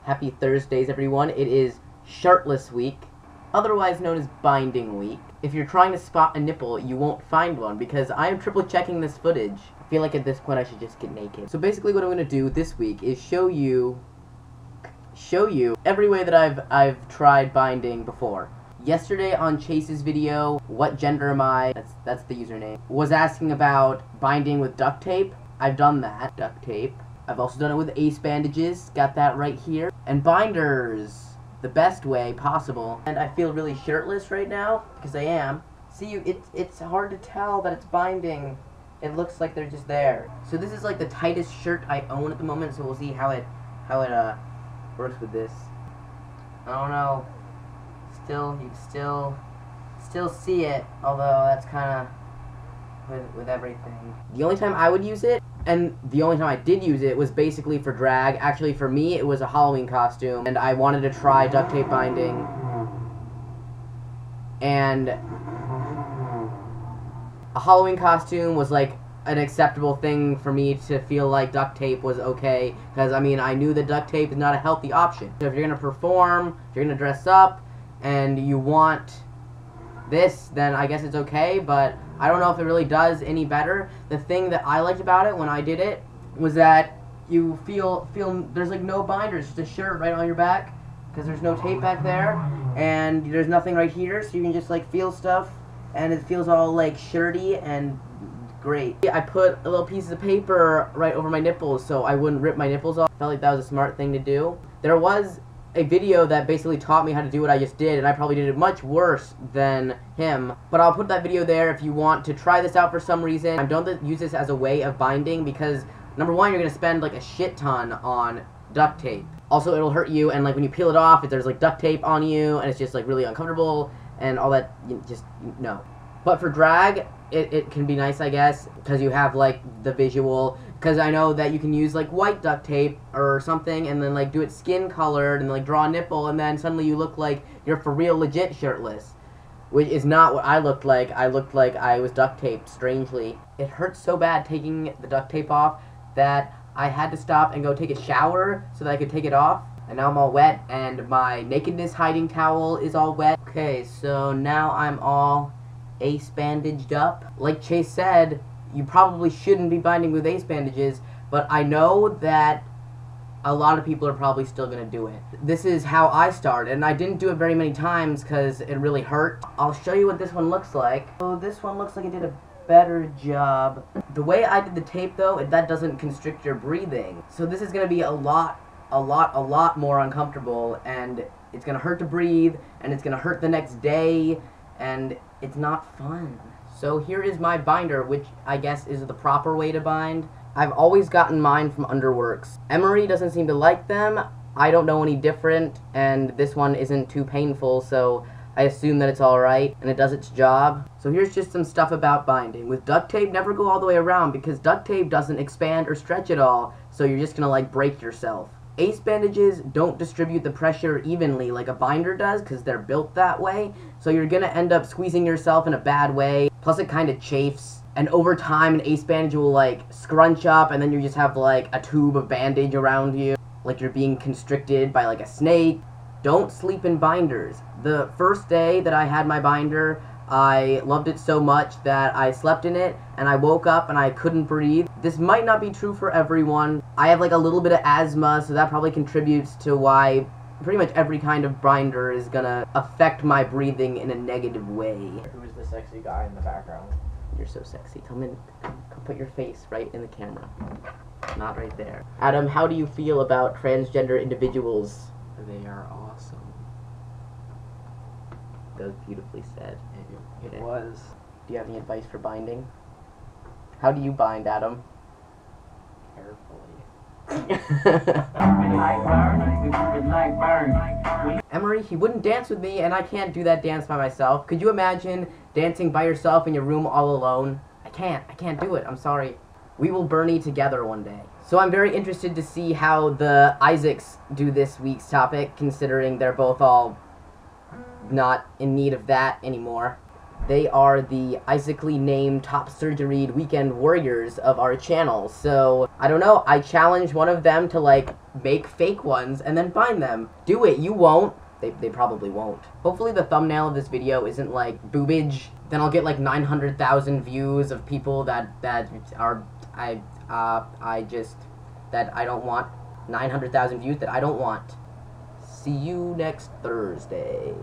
Happy Thursdays, everyone. It is Shirtless Week, otherwise known as Binding Week. If you're trying to spot a nipple, you won't find one because I am triple checking this footage. I feel like at this point I should just get naked. So basically what I'm going to do this week is show you every way that I've tried binding before. Yesterday on Chase's video, What Gender Am I? That's the username. Was asking about binding with duct tape. I've done that. Duct tape. I've also done it with ace bandages. Got that right here. And binders. The best way possible. And I feel really shirtless right now because I am. See, it's hard to tell that it's binding. It looks like they're just there. So this is like the tightest shirt I own at the moment. So we'll see how it works with this. I don't know. You still see it, although that's kind of with everything. The only time I would use it, and the only time I did use it, was basically for drag. Actually, for me, it was a Halloween costume, and I wanted to try duct tape binding. And a Halloween costume was like an acceptable thing for me to feel like duct tape was okay, because I mean, I knew that duct tape is not a healthy option. So if you're gonna perform, if you're gonna dress up, and you want this, then I guess it's okay, but I don't know if it really does any better. The thing that I liked about it when I did it was that you feel there's like no binders, just a shirt right on your back, because there's no tape back there, and there's nothing right here, so you can just like feel stuff, and it feels all like shirty and great. I put a little piece of paper right over my nipples so I wouldn't rip my nipples off. I felt like that was a smart thing to do. There was a video that basically taught me how to do what I just did, and I probably did it much worse than him. But I'll put that video there if you want to try this out for some reason. I don't use this as a way of binding because, number one, you're going to spend like a shit ton on duct tape. Also, it'll hurt you, and like when you peel it off, if there's like duct tape on you, and it's just like really uncomfortable, and all that, no. But for drag, it can be nice, I guess, because you have like the visual. Because I know that you can use like white duct tape or something and then like do it skin colored and like draw a nipple, and then suddenly you look like you're for real legit shirtless. Which is not what I looked like. I looked like I was duct taped, strangely. It hurts so bad taking the duct tape off that I had to stop and go take a shower so that I could take it off. And now I'm all wet and my nakedness hiding towel is all wet. Okay, so now I'm all ace bandaged up. Like Chase said, you probably shouldn't be binding with ace bandages, but I know that a lot of people are probably still going to do it. This is how I started, and I didn't do it very many times because it really hurt. I'll show you what this one looks like. So this one looks like it did a better job. The way I did the tape, though, that doesn't constrict your breathing. So this is going to be a lot more uncomfortable, and it's going to hurt to breathe, and it's going to hurt the next day, and it's not fun. So here is my binder, which I guess is the proper way to bind. I've always gotten mine from Underworks. Emery doesn't seem to like them. I don't know any different, and this one isn't too painful, so I assume that it's alright, and it does its job. So here's just some stuff about binding. With duct tape, never go all the way around, because duct tape doesn't expand or stretch at all, so you're just gonna like break yourself. Ace bandages don't distribute the pressure evenly like a binder does because they're built that way, so you're gonna end up squeezing yourself in a bad way, plus it kind of chafes, and over time an ace bandage will like scrunch up and then you just have like a tube of bandage around you, like you're being constricted by like a snake. Don't sleep in binders. The first day that I had my binder, I loved it so much that I slept in it, and I woke up and I couldn't breathe. This might not be true for everyone. I have like a little bit of asthma, so that probably contributes to why pretty much every kind of binder is gonna affect my breathing in a negative way. Who's the sexy guy in the background? You're so sexy. Come in, come put your face right in the camera. Not right there. Adam, how do you feel about transgender individuals? They are awesome. That was beautifully said. It was. Do you have any advice for binding? How do you bind, Adam? Carefully. Emery, he wouldn't dance with me, and I can't do that dance by myself. Could you imagine dancing by yourself in your room all alone? I can't do it. I'm sorry. We will Bernie together one day. So I'm very interested to see how the Isaacs do this week's topic, considering they're both all not in need of that anymore. They are the Isaacly named top surgeried weekend warriors of our channel. So, I don't know, I challenge one of them to, like, make fake ones and then find them. Do it, you won't. They probably won't. Hopefully the thumbnail of this video isn't, like, boobage. Then I'll get, like, 900,000 views of people that are, that I don't want. 900,000 views that I don't want. See you next Thursday.